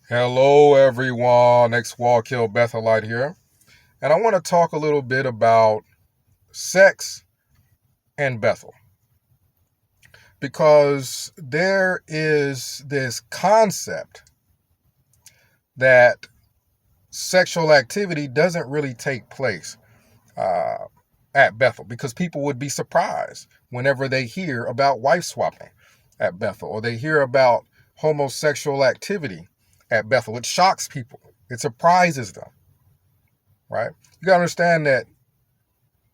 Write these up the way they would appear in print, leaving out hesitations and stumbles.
Hello, everyone. Next Wall Kill Bethelite here. And I want to talk a little bit about sex and Bethel because there is this concept that sexual activity doesn't really take place uh, at Bethel because people would be surprised whenever they hear about wife swapping at Bethel or they hear about homosexual activity at Bethel. It shocks people, it surprises them, right? You got to understand that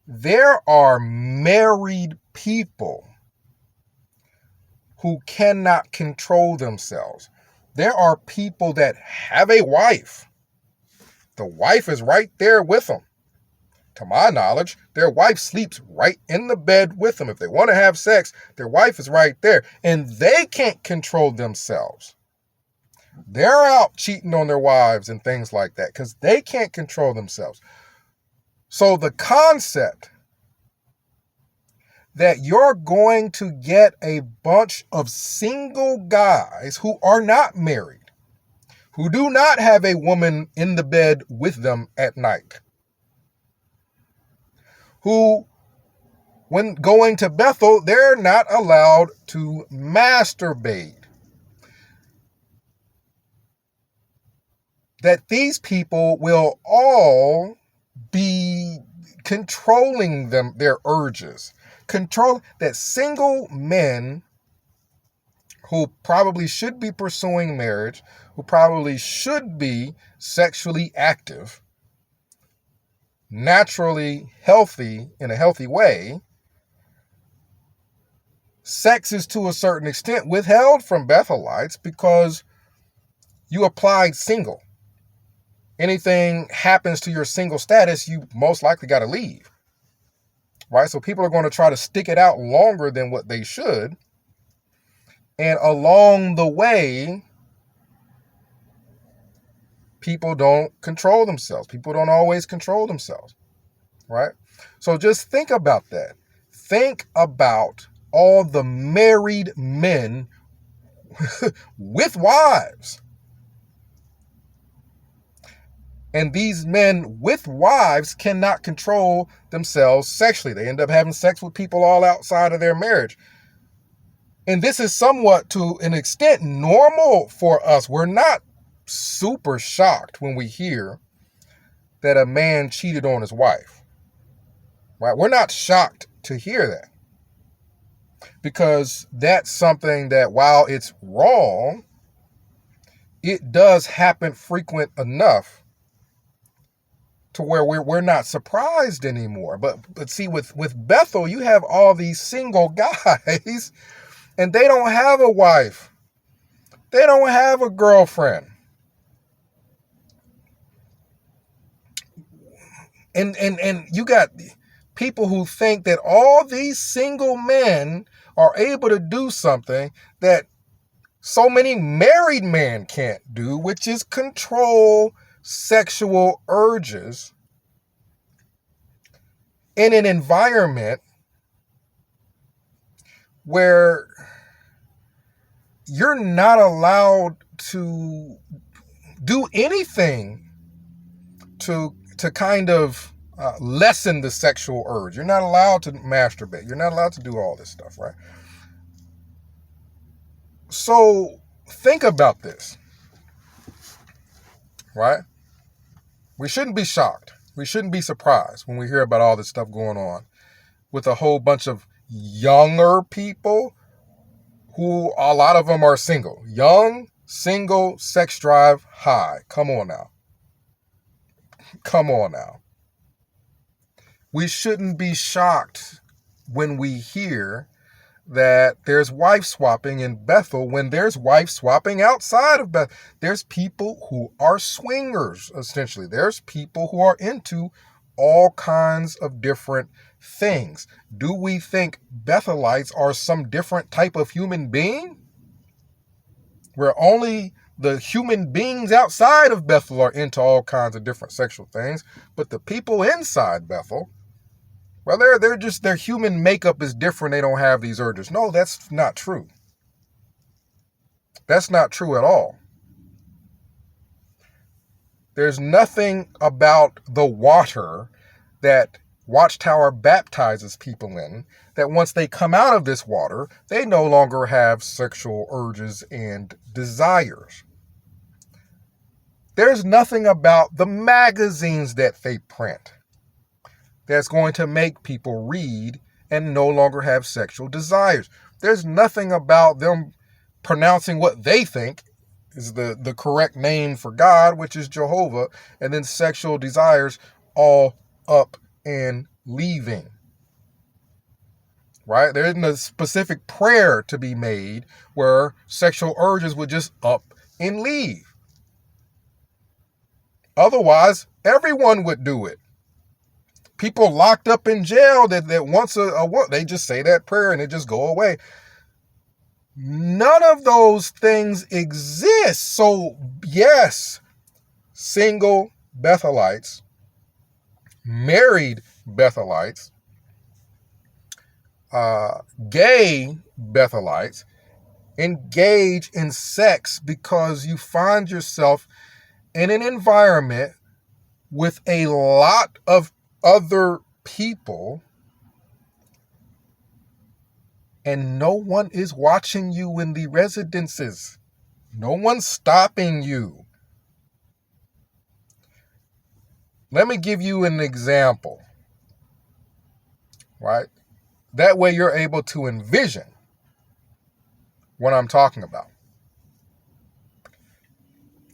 there are married people who cannot control themselves. There are people that have a wife. The wife is right there with them. To my knowledge, their wife sleeps right in the bed with them. If they want to have sex, their wife is right there. And they can't control themselves. They're out cheating on their wives and things like that because they can't control themselves. So the concept that you're going to get a bunch of single guys who are not married, who do not have a woman in the bed with them at night, who, when going to Bethel, they're not allowed to masturbate. That these people will all be controlling their urges. Control that single men who probably should be pursuing marriage, who probably should be sexually active, naturally healthy in a healthy way, sex is to a certain extent withheld from Bethelites because you applied single. Anything happens to your single status, you most likely got to leave, right? So people are going to try to stick it out longer than what they should. And along the way, people don't control themselves. People don't always control themselves, right? So just think about that. Think about all the married men with wives. And these men with wives cannot control themselves sexually. They end up having sex with people all outside of their marriage. And this is somewhat, to an extent, normal for us. We're not super shocked when we hear that a man cheated on his wife, right? We're not shocked to hear that because that's something that, while it's wrong, it does happen frequent enough to where we're not surprised anymore. But see, with Bethel, you have all these single guys and they don't have a wife. They don't have a girlfriend. And you got people who think that all these single men are able to do something that so many married men can't do, which is control sexual urges in an environment where you're not allowed to do anything to kind of lessen the sexual urge. You're not allowed to masturbate. You're not allowed to do all this stuff, right? So think about this, right? We shouldn't be shocked. We shouldn't be surprised when we hear about all this stuff going on with a whole bunch of younger people who, a lot of them are single. Young, single, sex drive high. Come on now. Come on now. We shouldn't be shocked when we hear that there's wife swapping in Bethel when there's wife swapping outside of Bethel. There's people who are swingers, essentially. There's people who are into all kinds of different things. Do we think Bethelites are some different type of human being? Where only the human beings outside of Bethel are into all kinds of different sexual things, but the people inside Bethel, well, they're just, their human makeup is different. They don't have these urges. No, that's not true. That's not true at all. There's nothing about the water that Watchtower baptizes people in that once they come out of this water, they no longer have sexual urges and desires. There's nothing about the magazines that they print that's going to make people read and no longer have sexual desires. There's nothing about them pronouncing what they think is the correct name for God, which is Jehovah, and then sexual desires all up and leaving. Right? There isn't a specific prayer to be made where sexual urges would just up and leave. Otherwise, everyone would do it. People locked up in jail that once they just say that prayer and it just go away. None of those things exist. So yes, single Bethelites, married Bethelites, gay Bethelites engage in sex because you find yourself in an environment with a lot of other people and no one is watching you in the residences. No one's stopping you. Let me give you an example, right? That way you're able to envision what I'm talking about.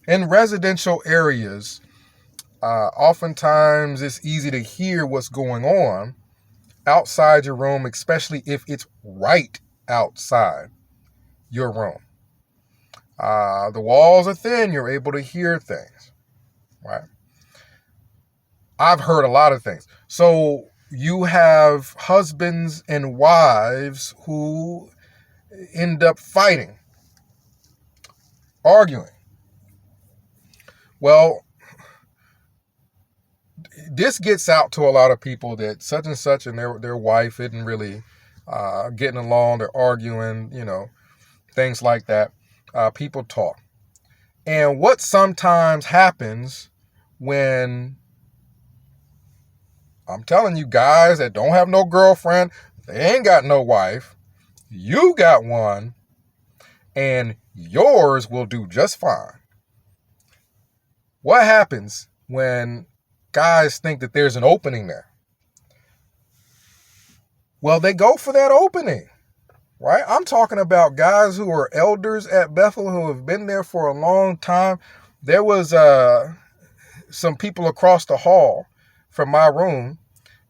In residential areas, oftentimes it's easy to hear what's going on outside your room, especially if it's right outside your room. The walls are thin, you're able to hear things, right? I've heard a lot of things. So you have husbands and wives who end up fighting, arguing. Well, this gets out to a lot of people that such and such and their wife isn't really getting along. They're arguing, things like that. People talk. And what sometimes happens when, I'm telling you, guys that don't have no girlfriend, they ain't got no wife, you got one, and yours will do just fine. What happens when guys think that there's an opening there? Well, they go for that opening, right? I'm talking about guys who are elders at Bethel who have been there for a long time. There was some people across the hall from my room,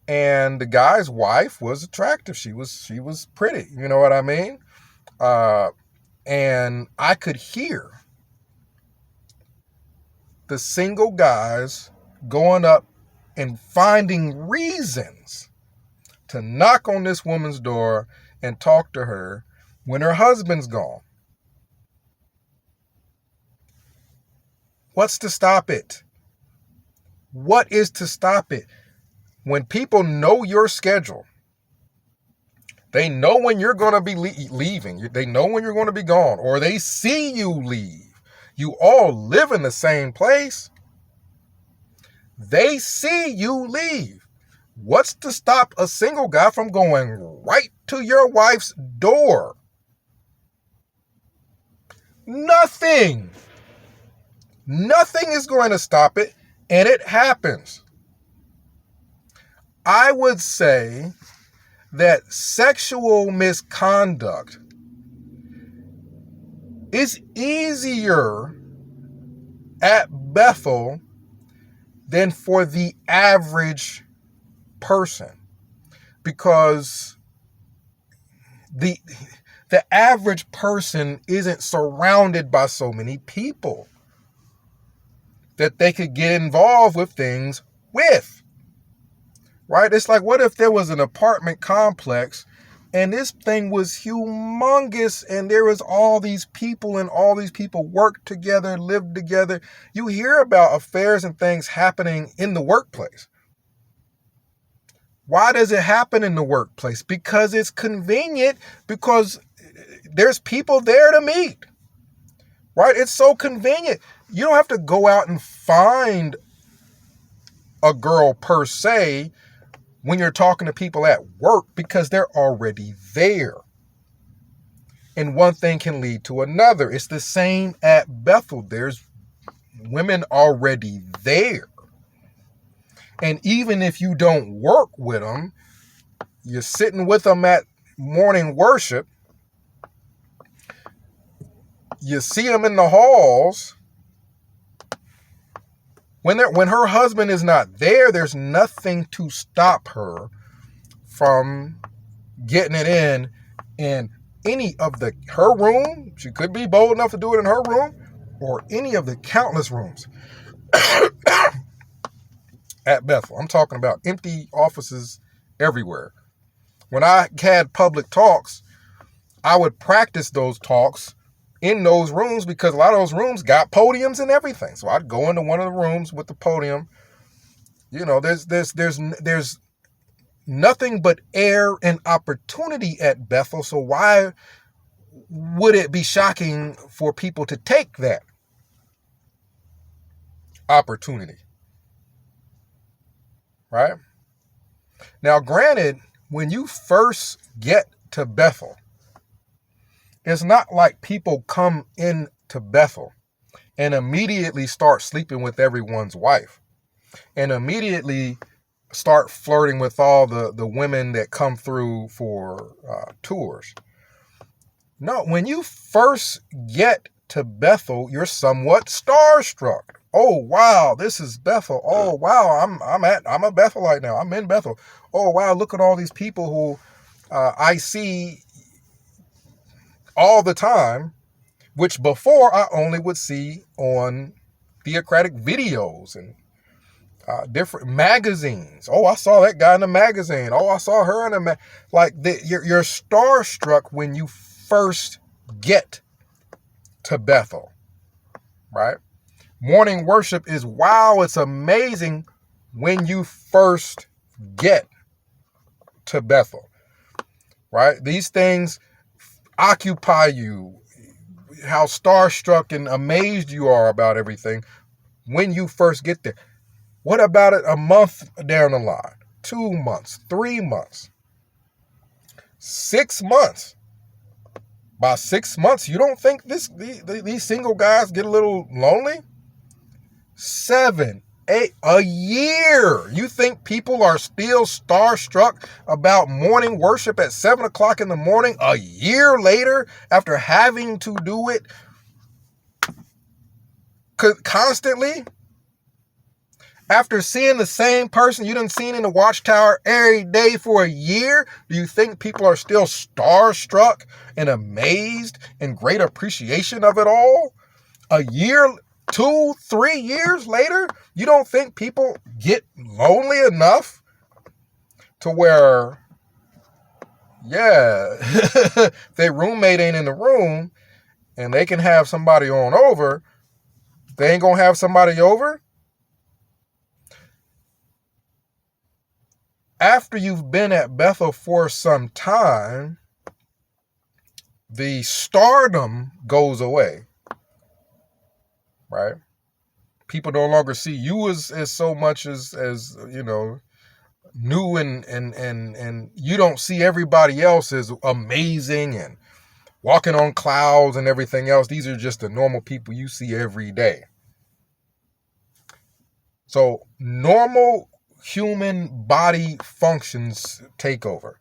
and the guy's wife was attractive. She was pretty, you know what I mean? And I could hear the single guys going up and finding reasons to knock on this woman's door and talk to her when her husband's gone. What's to stop it? What is to stop it? When people know your schedule, they know when you're going to be leaving. They know when you're going to be gone, or they see you leave. You all live in the same place. They see you leave. What's to stop a single guy from going right to your wife's door? Nothing. Nothing is going to stop it, and it happens. I would say that sexual misconduct is easier at Bethel than for the average person, because the average person isn't surrounded by so many people that they could get involved with things with. Right? It's like, what if there was an apartment complex and this thing was humongous and there was all these people and all these people worked together, lived together. You hear about affairs and things happening in the workplace. Why does it happen in the workplace? Because it's convenient, because there's people there to meet. Right? It's so convenient. You don't have to go out and find a girl per se when you're talking to people at work, because they're already there. And one thing can lead to another. It's the same at Bethel. There's women already there. And even if you don't work with them, you're sitting with them at morning worship, you see them in the halls. When her husband is not there, there's nothing to stop her from getting it in any of her room. She could be bold enough to do it in her room, or any of the countless rooms at Bethel. I'm talking about empty offices everywhere. When I had public talks, I would practice those talks in those rooms, because a lot of those rooms got podiums and everything. So I'd go into one of the rooms with the podium. You know, there's nothing but air and opportunity at Bethel. So why would it be shocking for people to take that opportunity? Right? Now, granted, when you first get to Bethel, it's not like people come into Bethel and immediately start sleeping with everyone's wife and immediately start flirting with all the women that come through for tours. No, when you first get to Bethel, you're somewhat starstruck. Oh, wow, this is Bethel. Oh, wow, I'm a Bethelite now. I'm in Bethel. Oh, wow, look at all these people who I see all the time, which before I only would see on theocratic videos and different magazines. Oh, I saw that guy in the magazine. Oh, I saw her in the you're starstruck when you first get to Bethel, right? Morning worship is wow, it's amazing when you first get to Bethel, right? These things occupy you, how starstruck and amazed you are about everything when you first get there. What about it a month down the line? 2 months, 3 months, 6 months? By 6 months, you don't think these single guys get a little lonely? 7, 8, a year. You think people are still starstruck about morning worship at 7 o'clock in the morning a year later after having to do it constantly? After seeing the same person you done seen in the Watchtower every day for a year, do you think people are still starstruck and amazed and great appreciation of it all? A year, 2, 3 years later, you don't think people get lonely enough to where, yeah, their roommate ain't in the room and they can have somebody on over, they ain't gonna have somebody over? After you've been at Bethel for some time, the stardom goes away, right? People no longer see you as so much as new and you don't see everybody else as amazing and walking on clouds and everything else. These are just the normal people you see every day. So normal human body functions take over.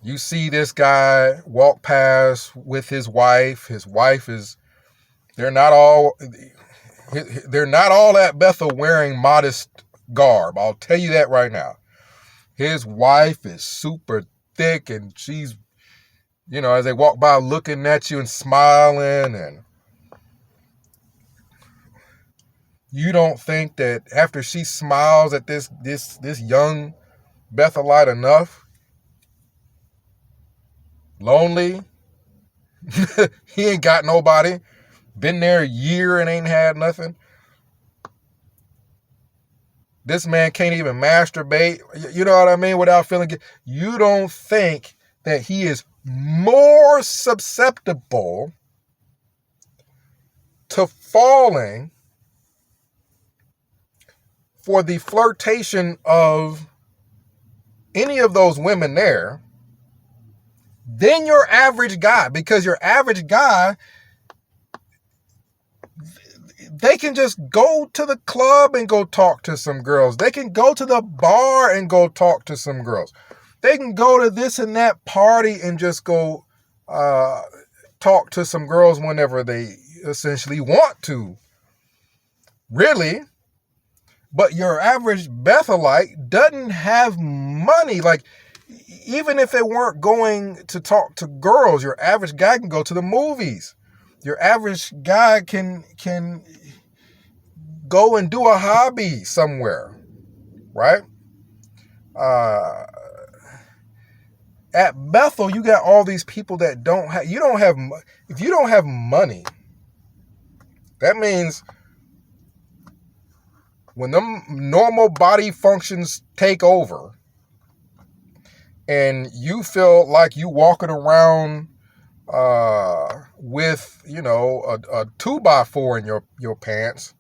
You see this guy walk past with his wife. His wife is, they're not all at Bethel wearing modest garb. I'll tell you that right now. His wife is super thick and she's, as they walk by looking at you and smiling, and you don't think that after she smiles at this young Bethelite enough, lonely, he ain't got nobody, been there a year and ain't had nothing. This man can't even masturbate, you know what I mean, without feeling good. You don't think that he is more susceptible to falling for the flirtation of any of those women there than your average guy. Because your average guy, they can just go to the club and go talk to some girls. They can go to the bar and go talk to some girls. They can go to this and that party and just go talk to some girls whenever they essentially want to. Really. But your average Bethelite doesn't have money. Like, even if they weren't going to talk to girls, your average guy can go to the movies. Your average guy can go and do a hobby somewhere, right? At Bethel, you got all these people that if you don't have money, that means when them normal body functions take over and you feel like you walking around with, a 2x4 in your pants,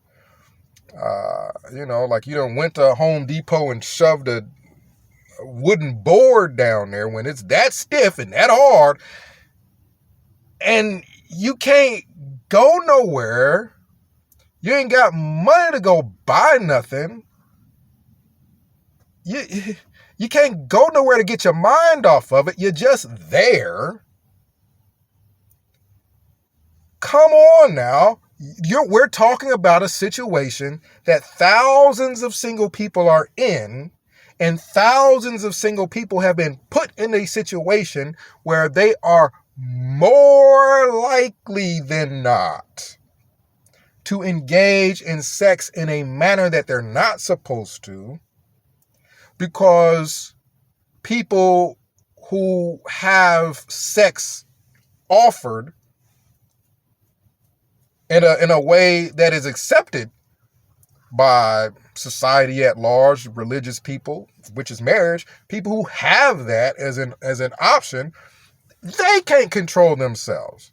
like you done went to Home Depot and shoved a wooden board down there when it's that stiff and that hard, and you can't go nowhere. You ain't got money to go buy nothing. You can't go nowhere to get your mind off of it. You're just there. Come on now. We're talking about a situation that thousands of single people are in, and thousands of single people have been put in a situation where they are more likely than not to engage in sex in a manner that they're not supposed to, because people who have sex offered in a way that is accepted by society at large, religious people, which is marriage, people who have that as an option, they can't control themselves.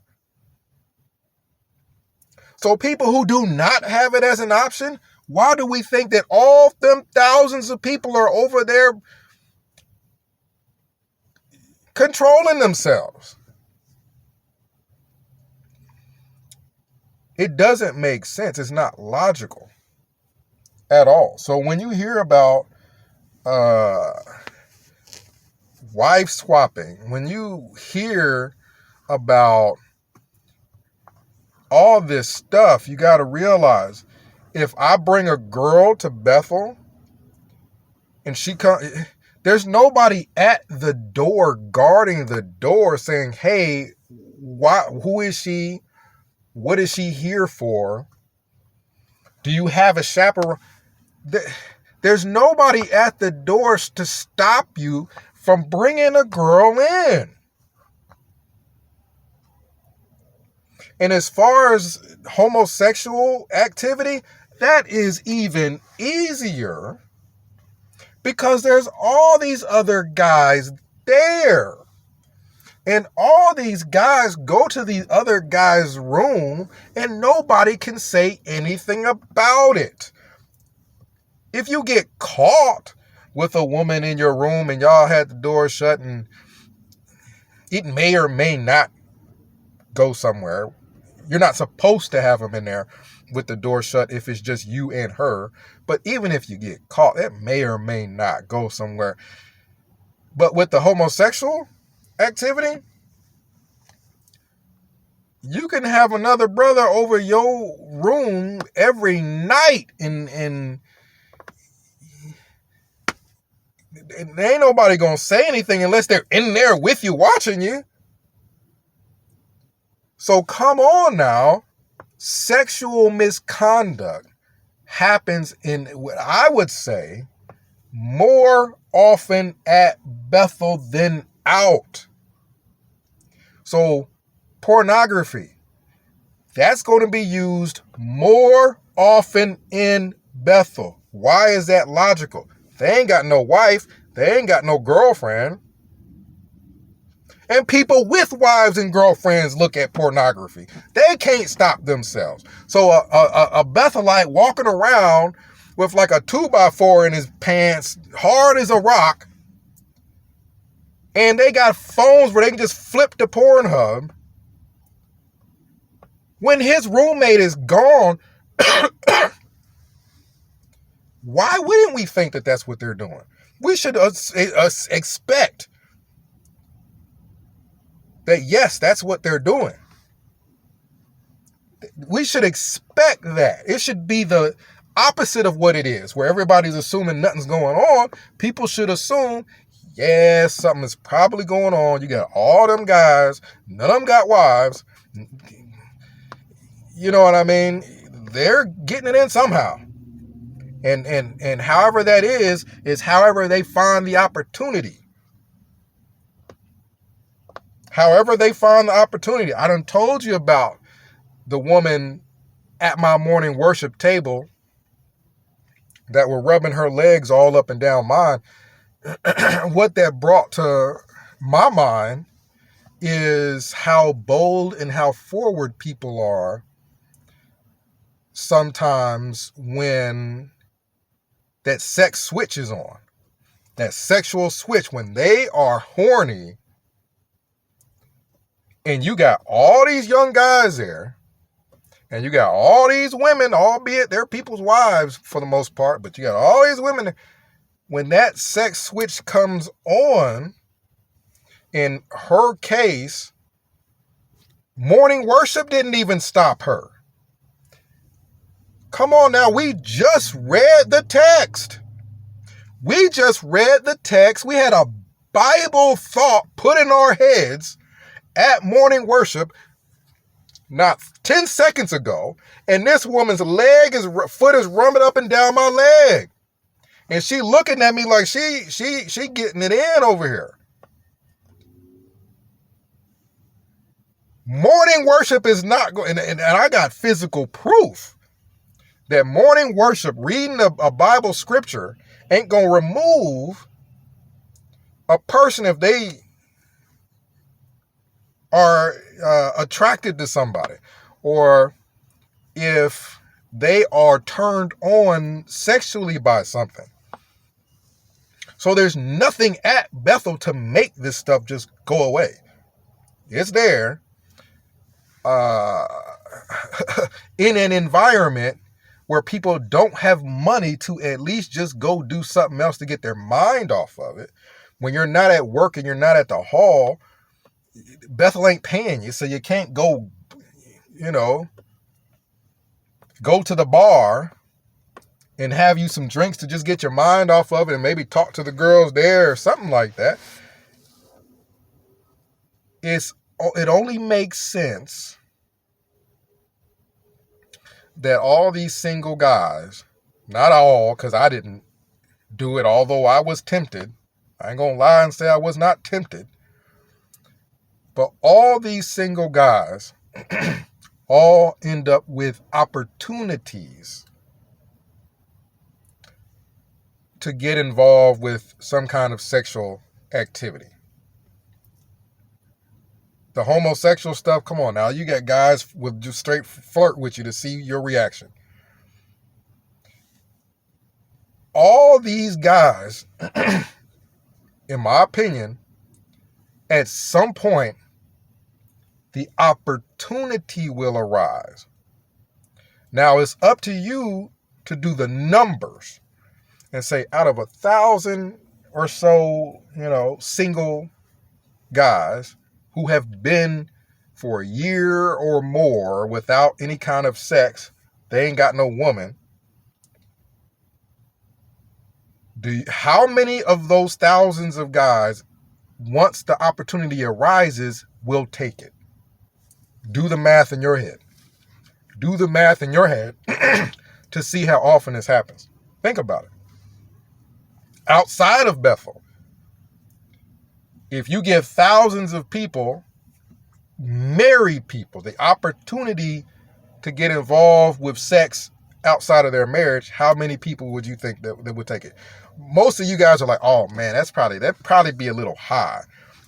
So people who do not have it as an option, why do we think that all them thousands of people are over there controlling themselves? It doesn't make sense. It's not logical at all. So when you hear about wife swapping, when you hear about all this stuff, you got to realize, if I bring a girl to Bethel and she there's nobody at the door guarding the door saying, hey, who is she? What is she here for? Do you have a chaperone? There's nobody at the doors to stop you from bringing a girl in. And as far as homosexual activity, that is even easier, because there's all these other guys there. And all these guys go to the other guy's room and nobody can say anything about it. If you get caught with a woman in your room and y'all had the door shut, and it may or may not go somewhere. You're not supposed to have them in there with the door shut if it's just you and her. But even if you get caught, it may or may not go somewhere. But with the homosexual activity, you can have another brother over your room every night, and ain't nobody gonna say anything unless they're in there with you, watching you. So come on now. Sexual misconduct happens in, what I would say, more often at Bethel than out. So pornography, that's going to be used more often in Bethel. Why is that logical? They ain't got no wife. They ain't got no girlfriend. And people with wives and girlfriends look at pornography. They can't stop themselves. So a Bethelite walking around with like a 2x4 in his pants, hard as a rock, and they got phones where they can just flip to Pornhub. When his roommate is gone, why wouldn't we think that that's what they're doing? We should expect that, yes, that's what they're doing. We should expect that. It should be the opposite of what it is, where everybody's assuming nothing's going on. People should assume, yeah, something is probably going on. You got all them guys, none of them got wives. You know what I mean? They're getting it in somehow. And however that is however they find the opportunity. However they find the opportunity. I done told you about the woman at my morning worship table that were rubbing her legs all up and down mine. What that brought to my mind is how bold and how forward people are sometimes when that sex switch is on. That sexual switch, when they are horny and you got all these young guys there and you got all these women, albeit they're people's wives for the most part, but you got all these women. When that sex switch comes on, in her case, morning worship didn't even stop her. Come on now, we just read the text. We just read the text. We had a Bible thought put in our heads at morning worship not 10 seconds ago, and this woman's foot is rubbing up and down my leg. And she looking at me like she getting it in over here. Morning worship is not going, and I got physical proof that morning worship, reading a Bible scripture, ain't going to remove a person if they are attracted to somebody, or if they are turned on sexually by something. So there's nothing at Bethel to make this stuff just go away. It's there in an environment where people don't have money to at least just go do something else to get their mind off of it. When you're not at work and you're not at the hall, Bethel ain't paying you, so you can't go, go to the bar and have you some drinks to just get your mind off of it and maybe talk to the girls there or something like that. It only makes sense that all these single guys, not all, because I didn't do it, although I was tempted. I ain't gonna lie and say I was not tempted. But all these single guys all end up with opportunities to get involved with some kind of sexual activity. The homosexual stuff, come on now. You got guys with just straight flirt with you to see your reaction. All these guys, in my opinion, at some point, the opportunity will arise. Now, it's up to you to do the numbers and say, out of 1,000 or so, single guys who have been for a year or more without any kind of sex, they ain't got no woman. How many of those thousands of guys, once the opportunity arises, will take it? Do the math in your head. Do the math in your head to see how often this happens. Think about it. Outside of Bethel, if you give thousands of people, married people, the opportunity to get involved with sex outside of their marriage, how many people would you think that would take it? Most of you guys are like, oh man, that'd probably be a little high.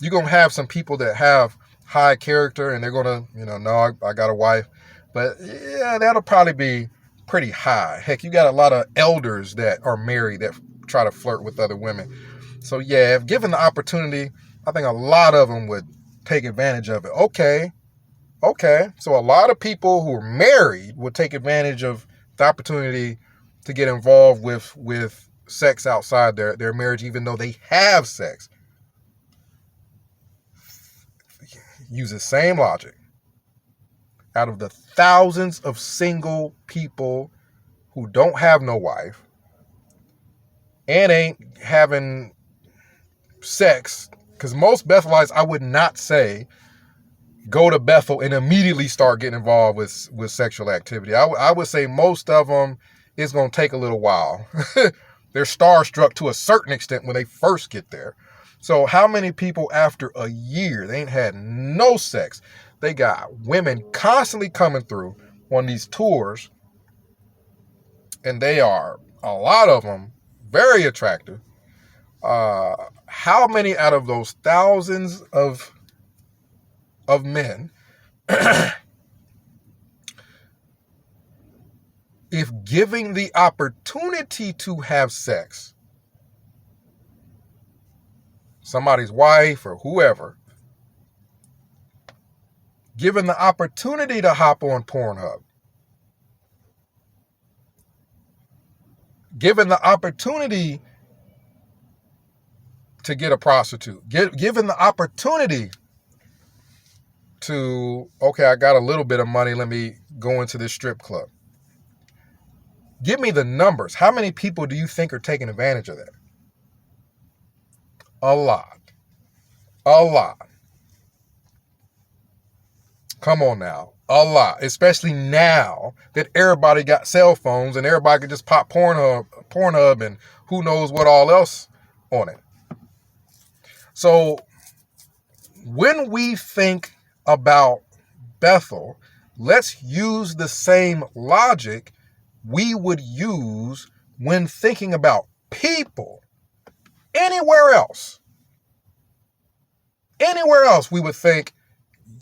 You're going to have some people that have high character and they're going to, no, I got a wife. But yeah, that'll probably be pretty high. Heck, you got a lot of elders that are married that try to flirt with other women. So yeah, if given the opportunity, I think a lot of them would take advantage of it. Okay. So a lot of people who are married would take advantage of the opportunity to get involved with sex outside their marriage, even though they have sex. Use the same logic. Out of the thousands of single people who don't have no wife and ain't having sex, because most Bethelites, I would not say go to Bethel and immediately start getting involved with sexual activity. I would say most of them, it's going to take a little while. They're starstruck to a certain extent when they first get there. So how many people after a year, they ain't had no sex, they got women constantly coming through on these tours, and they are, a lot of them, very attractive. How many out of those thousands of men, if giving the opportunity to have sex, somebody's wife or whoever, given the opportunity to hop on Pornhub, given the opportunity to get a prostitute, given the opportunity to, okay, I got a little bit of money, let me go into this strip club. Give me the numbers. How many people do you think are taking advantage of that? A lot. Come on now. A lot. Especially now that everybody got cell phones and everybody can just pop Pornhub and who knows what all else on it. So when we think about Bethel, let's use the same logic we would use when thinking about people anywhere else. Anywhere else, we would think,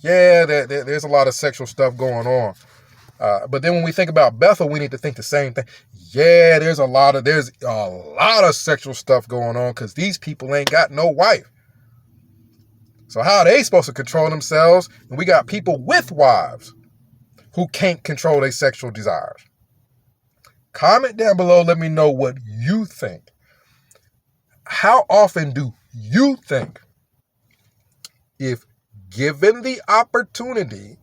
yeah, there's a lot of sexual stuff going on. But then when we think about Bethel, we need to think the same thing. Yeah, there's a lot of sexual stuff going on because these people ain't got no wife. So how are they supposed to control themselves? And we got people with wives who can't control their sexual desires. Comment down below. Let me know what you think. How often do you think, if given the opportunity,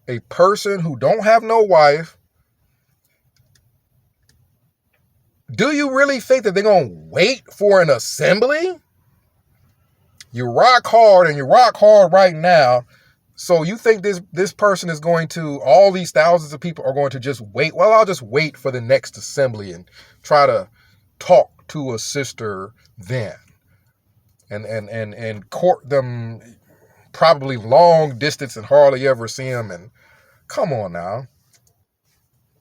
a person who don't have no wife, do you really think that they're going to wait for an assembly? You rock hard and you rock hard right now. So you think this person is going to, all these thousands of people are going to just wait? Well, I'll just wait for the next assembly and try to talk to a sister then. And court them probably long distance and hardly ever see them. And come on now.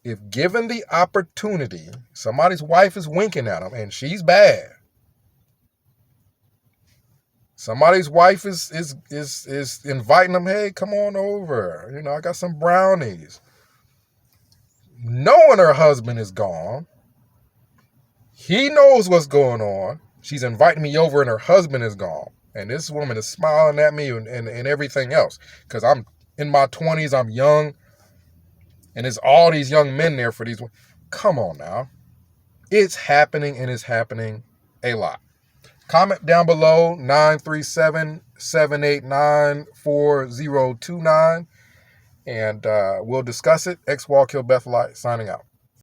If given the opportunity, somebody's wife is winking at them and she's bad. Somebody's wife is inviting them, hey, come on over. I got some brownies. Knowing her husband is gone. He knows what's going on. She's inviting me over and her husband is gone. And this woman is smiling at me and everything else. Because I'm in my 20s, I'm young. And there's all these young men there for these. Come on now. It's happening, and it's happening a lot. Comment down below, 937-789-4029. And we'll discuss it. X Wall Kill Bethelite signing out.